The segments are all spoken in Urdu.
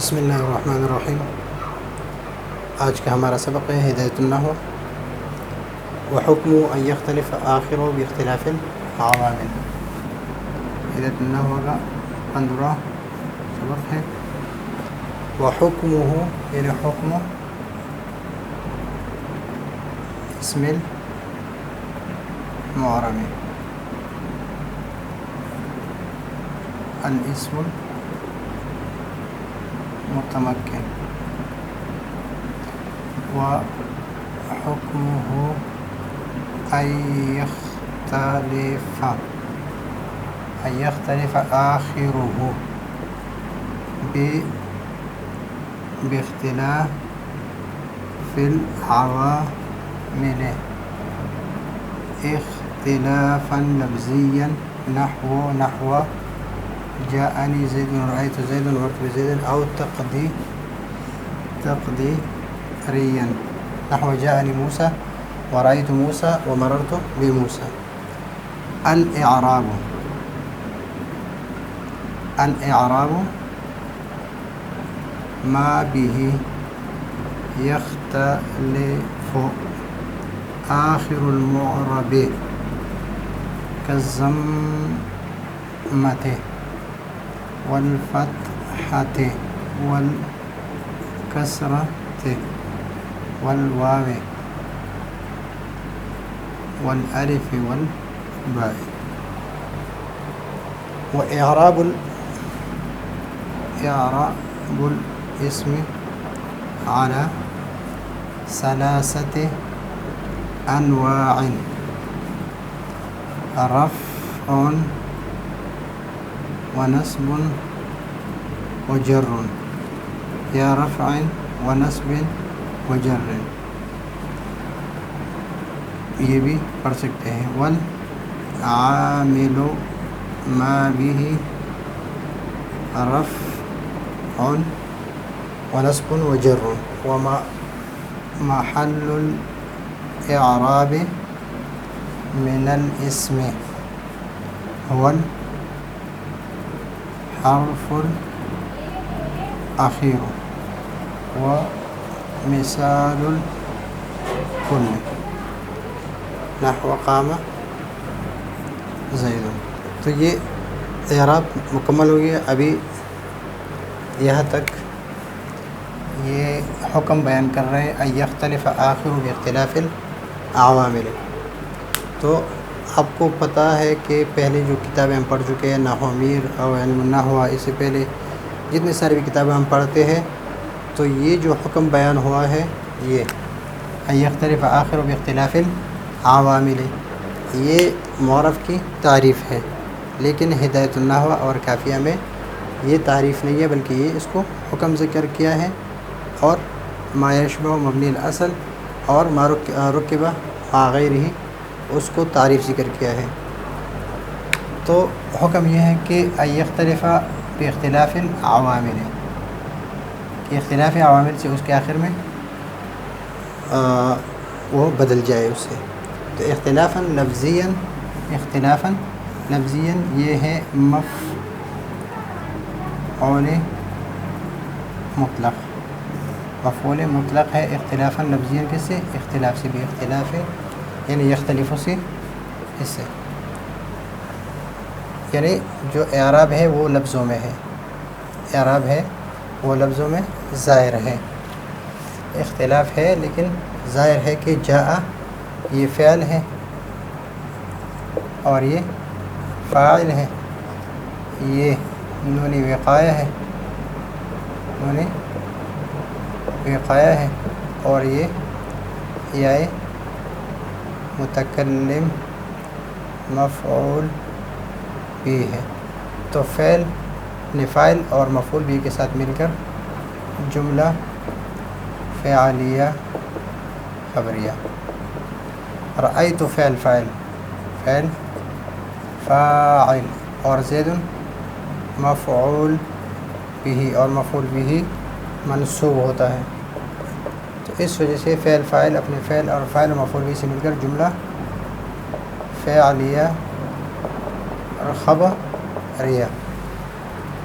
بسم اللہ الرحمن الرحیم۔ آج کا ہمارا سبق ہے ہدایۃ النحو وحکم ان یختلف آخر باختلاف العوامل۔ ہدایۃ النحو کا 15 سبق ہے۔ وحکمہ یعنی حکم اسم المعرب، الاسم متمکن، وحکمہ ان یختلف آخرہ باختلاف العوامل اختلافا لفظیا نحو جاءنی زید ورأیت زید ومررت بزید، او تقدیریا نحو جاءنی موسیٰ ورأیت موسیٰ ومررت بموسیٰ۔ الاعراب ما به یختلف آخر المعرب كالضمة والفتحة والكسرة والواو والألف والباء۔ وإعراب الاسم على 3 أنواع: رفع ونصب وجر، یا رفع ونصب وجر، یہ بھی پڑھ سکتے ہیں۔ والعامل ما به رفع ونصب وجر، ومحل الإعراب من الاسم هو الحرف الأخير، ومثال الكل نحو قام زید۔ تو یہ اعراب مکمل ہو گیا۔ ابھی یہاں تک یہ حکم بیان کر رہے ہیں ان یختلف آخر باختلاف العوامل۔ تو آپ کو پتہ ہے کہ پہلے جو کتابیں ہم پڑھ چکے ہیں، نحو امیر اور علم النحو، اس سے پہلے جتنی ساری بھی کتابیں ہم پڑھتے ہیں، تو یہ جو حکم بیان ہوا ہے یہ ان یختلف آخر باختلاف العوامل، یہ معرف کی تعریف ہے، لیکن ہدایۃ النحو اور کافیہ میں یہ تعریف نہیں ہے، بلکہ یہ اس کو حکم ذکر کیا ہے، اور ما یشبہ مبنی الاصل اور ما رکب غیرہ اس کو تعریف ذکر کیا ہے۔ تو حکم یہ ہے کہ ان یختلف باختلاف العوامل، کہ اختلاف عوامل سے اس کے آخر میں وہ بدل جائے اس سے۔ تو اختلافا لفظیا یہ ہے مفعول مطلق، مفعول مطلق ہے اختلافا لفظیا کس سے؟ اختلاف سے، بھی اختلاف ہے یعنی یختلف سے، اس سے یعنی جو اعراب ہے وہ لفظوں میں ہے، اعراب ہے وہ لفظوں میں ظاہر ہے، اختلاف ہے لیکن ظاہر ہے کہ جاء یہ فعل ہے اور یہ فاعل ہے، یہ نون وقایہ ہے، اور یہ یا متکلم مفعول بھی ہے۔ تو فعل فاعل اور مفعول بھی کے ساتھ مل کر جملہ فعلیہ خبریہ۔ رأیت فعل فاعل اور زید مفعول بھی، اور مفعول بھی منصوب ہوتا ہے۔ تو اس وجہ سے فعل فاعل اپنے فعل اور فاعل و مفعول بھی سے مل کر جملہ فعلیہ اور خبریہ۔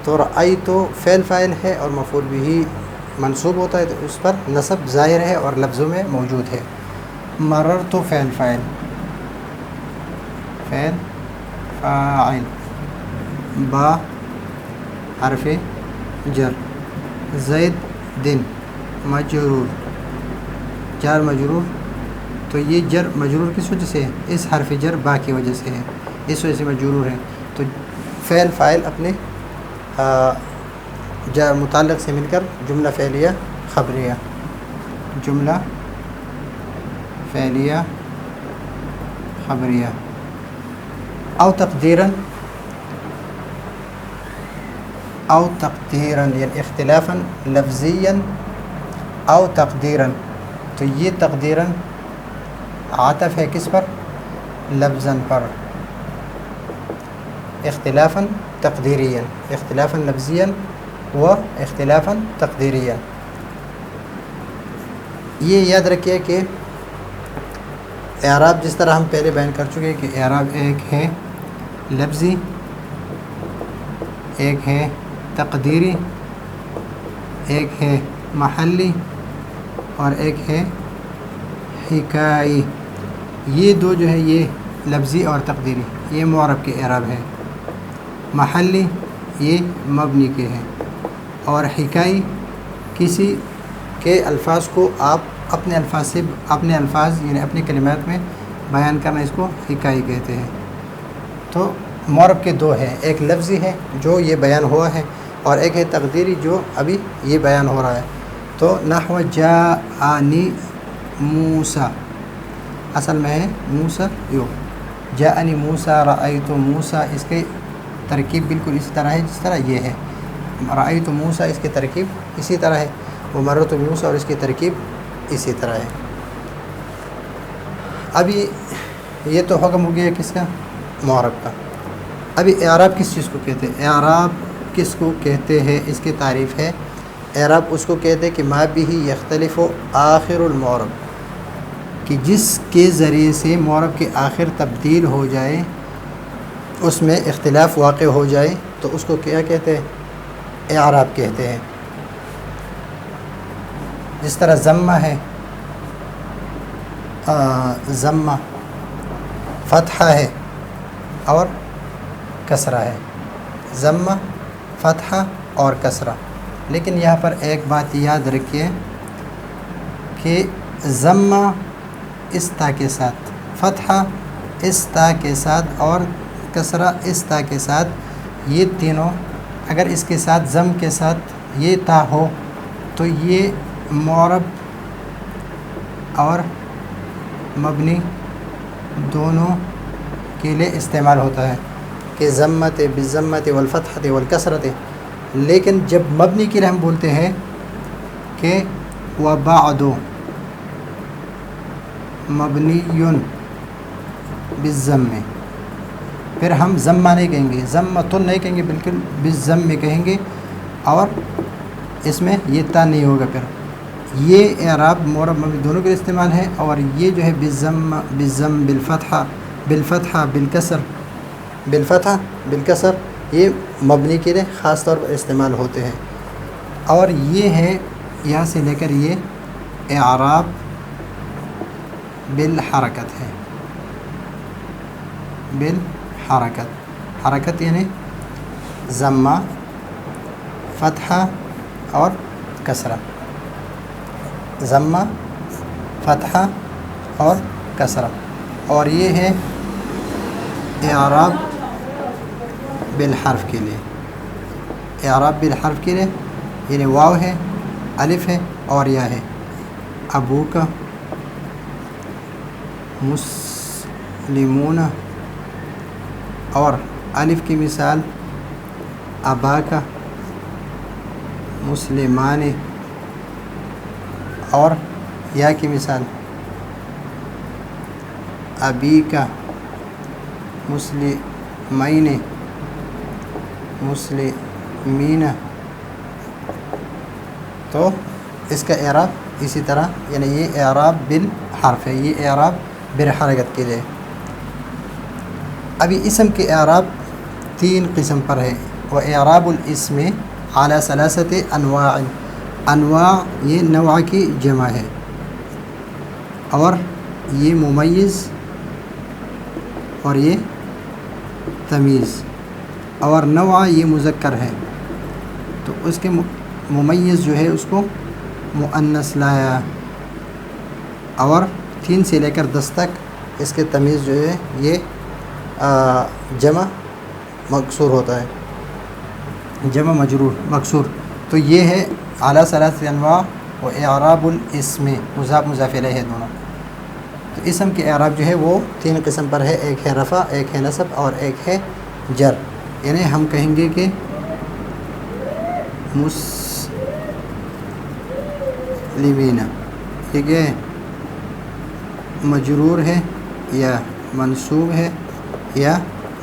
تو رأیتو فعل فاعل ہے اور مفعول بھی منصوب ہوتا ہے تو اس پر نصب ظاہر ہے اور لفظوں میں موجود ہے. مررتو فعل فاعل با حرف جر زید دن مجرور جار مجرور. تو یہ جر مجرور کس وجہ سے ہے؟ اس حرف جر با کی وجہ سے ہے، اس وجہ سے مجرور ہے. تو فعل فاعل اپنے متعلق سے مل کر جملہ فعلیہ خبریہ، جملہ فعلیہ خبریہ. او تقدیراً یعنی اختلافاً لفظیاً او تقدیراً. تو یہ تقدیراً عاطف ہے کس پر؟ لفظاً پر. اختلافاً تقدیریاً، اختلافاً لفظیاً و اختلافاً تقدیریاً. یہ یاد رکھیے کہ اعراب جس طرح ہم پہلے بیان کر چکے کہ اعراب ایک ہے لفظی، ایک ہے تقدیری، ایک ہے محلی اور ایک ہے حکائی. یہ دو جو ہے یہ لفظی اور تقدیری یہ معرب کے اعراب ہے. محلی یہ مبنی کے ہیں، اور حکائی کسی کے الفاظ کو آپ اپنے الفاظ یعنی اپنے کلمات میں بیان کرنا، اس کو حکائی کہتے ہیں. تو معرب کے دو ہیں، ایک لفظی ہے جو یہ بیان ہوا ہے اور ایک ہے تقدیری جو ابھی یہ بیان ہو رہا ہے. تو نحو جاءنی موسیٰ اصل میں ہے موسیٰ جاءنی موسیٰ رأیت موسیٰ. اس کے ترکیب بالکل اسی طرح ہے جس طرح یہ ہے. رأیت موسیٰ اس کی ترکیب اسی طرح ہے، ومررت بموسیٰ اور اس کی ترکیب اسی طرح ہے. ابھی یہ تو حکم ہو گیا کس کا؟ معرب کا. ابھی اعراب کس چیز کو کہتے ہیں؟ اعراب کس کو کہتے ہیں؟ اس کی تعریف ہے. اعراب اس کو کہتے ہیں کہ ما بہ یختلف آخر المعرب، کہ جس کے ذریعے سے معرب کے آخر تبدیل ہو جائے، اس میں اختلاف واقع ہو جائے تو اس کو کیا کہتے ہیں؟ اعراب کہتے ہیں. جس طرح ضمہ ہے، ضمہ فتحہ ہے اور کسرہ ہے، ضمہ فتحہ اور کسرہ. لیکن یہاں پر ایک بات یاد رکھیے کہ ضمہ اس تا کے ساتھ، فتحہ اس تا کے ساتھ اور کسرہ اس تا کے ساتھ، یہ تینوں اگر اس کے ساتھ ضم کے ساتھ یہ تا ہو تو یہ معرب اور مبنی دونوں کے لیے استعمال ہوتا ہے کہ ضمت بالضمت والفتحۃ والکسرۃ. لیکن جب مبنی کے لیے ہم بولتے ہیں کہ وبعد مبنی بالضم، پھر ہم ضمہ نہیں کہیں گے، ضمۃ نہیں کہیں گے، بالکل بالضم میں کہیں گے اور اس میں یہ تا نہیں ہوگا. پھر یہ اعراب معرب مبنی دونوں کے لیے استعمال ہے، اور یہ جو ہے بالضم بالفتحہ بالکسر یہ مبنی کے لیے خاص طور پر استعمال ہوتے ہیں. اور یہ ہے یہاں سے لے کر یہ اعراب بالحرکت ہے. حرکت یعنی ضمہ فتحہ اور کسرہ، ضمہ فتحہ اور کسرہ. اور یہ ہے اعراب بالحرف کے لیے. اعراب بالحرف کے لیے یعنی واو ہے، الف ہے اور یا ہے. ابو کا مسلمون، اور الف کی مثال ابا کا مسلمان، اور یا کی مثال ابی کا مسلمین مسلمین. تو اس کا اعراب اسی طرح یعنی یہ اعراب بالحرف ہے، یہ اعراب بالحرکت کے لیے. ابھی اسم کے اعراب تین قسم پر ہے. و اعراب الاسم علی ثلاثت انواع، انواع یہ نوع کی جمع ہے، اور یہ ممیز اور یہ تمیز، اور نوع یہ مذکر ہے تو اس کے ممیز جو ہے اس کو مؤنث لایا، اور 3 سے لے کر 10 تک اس کے تمیز جو ہے یہ جمع مکسور ہوتا ہے، جمع مجرور مکسور. تو یہ ہے اعلیٰ ثلاث انواع و اعراب الاسم، مضاف مضاف الیہ ہے دونوں. تو اسم کے اعراب جو ہے وہ 3 قسم پر ہے، ایک ہے رفع، ایک ہے نصب اور ایک ہے جر. یعنی ہم کہیں گے کہ مسلمین یہ کیا ہے، مجرور ہے یا منصوب ہے یا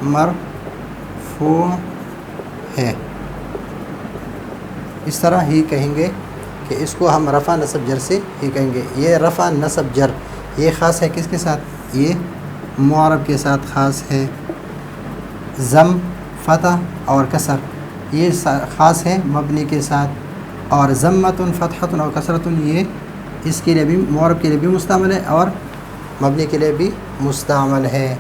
مرفوع ہے. اس طرح ہی کہیں گے کہ اس کو ہم رفع نصب جر سے ہی کہیں گے. یہ رفع نصب جر یہ خاص ہے کس کے ساتھ؟ یہ معرب کے ساتھ خاص ہے. ضم، فتح اور کسر یہ خاص ہے مبنی کے ساتھ، اور ضمۃ فتحۃ اور کسرۃ یہ اس کے لیے بھی معرب کے لیے بھی مستعمل ہے اور مبنی کے لیے بھی مستعمل ہے.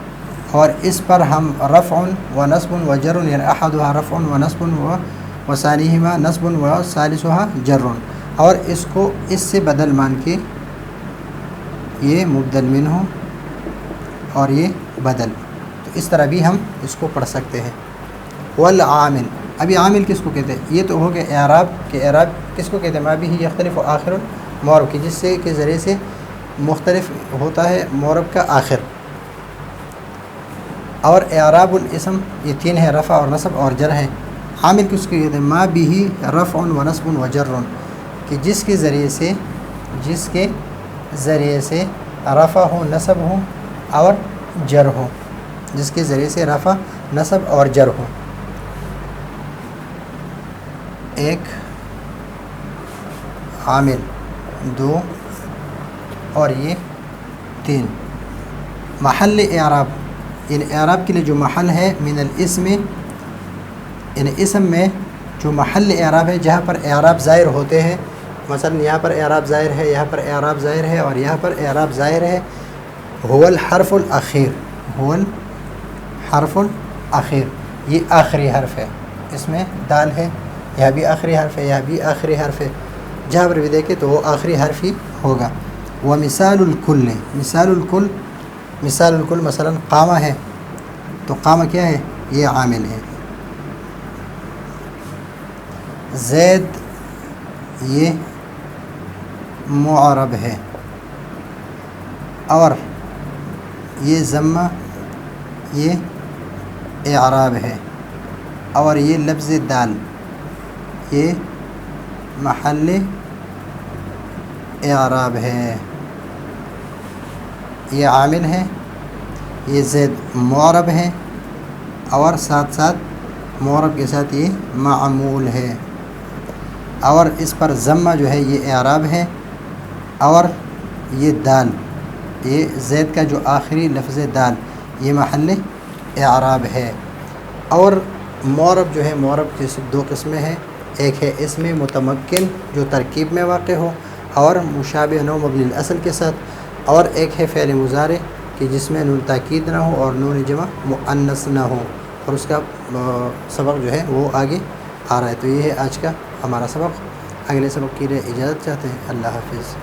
اور اس پر ہم رفع و نصب و جر، یعنی احدها رفع و نصب و ثانیہما نصب و ثالثها جر، اور اس کو اس سے بدل مان کے یہ مبدل منہ اور یہ بدل، تو اس طرح بھی ہم اس کو پڑھ سکتے ہیں. والعامل، ابھی عامل کس کو کہتے ہیں؟ یہ تو ہو گیا اعراب کہ اعراب کس کو کہتے ہیں؟ ما به یختلف آخر معرب کی، جس سے کے ذریعے سے مختلف ہوتا ہے معرب کا آخر. اور اعراب الاسم یہ 3 ہے، رفع اور نصب اور جر ہے. عامل کس کو کہتے ہیں؟ ما به رفع و نصب و جر، کہ جس کے ذریعے سے رفع ہو، نصب ہو اور جر ہو، جس کے ذریعے سے رفع نصب اور جر ہو. ایک عامل، 2 اور یہ 3. محل اعراب، یعنی اعراب کے لیے جو محل ہے من الاسم، یعنی اسم میں جو محل اعراب ہے جہاں پر اعراب ظاہر ہوتے ہیں، مثلا یہاں پر اعراب ظاہر ہے، یہاں پر اعراب ظاہر ہے اور یہاں پر اعراب ظاہر ہے. هو الحرف الاخیر، هو الحرف الاخیر، یہ آخری حرف ہے، اس میں دال ہے، یہاں بھی آخری حرف ہے، یہاں بھی آخری حرف ہے، جہاں پر بھی دیکھیں تو وہ آخری حرف ہی ہوگا. ومثال الکل، مثال الکل، مثال الکل مثلا قامہ ہے تو قامہ کیا ہے؟ یہ عامل ہے. زید یہ معرب ہے، اور یہ ضمہ یہ اعراب ہے، اور یہ لفظ دال یہ محل اعراب ہے. یہ عامل ہے، یہ زید معرب ہے، اور ساتھ ساتھ معرب کے ساتھ یہ معمول ہے، اور اس پر ضمہ جو ہے یہ اعراب ہے، اور یہ دال، یہ زید کا جو آخری لفظ دال یہ محل اعراب ہے. اور معرب جو ہے، معرب کی 2 قسمیں ہیں، ایک ہے اسم متمکن جو ترکیب میں واقع ہو اور مشابہ نو مبنی الاصل کے ساتھ، اور ایک ہے فعل مضارع کہ جس میں نون تاکید نہ ہو اور نون جمع مؤنث نہ ہو، اور اس کا سبق جو ہے وہ آگے آ رہا ہے. تو یہ ہے آج کا ہمارا سبق. اگلے سبق کے لیے اجازت چاہتے ہیں. اللہ حافظ.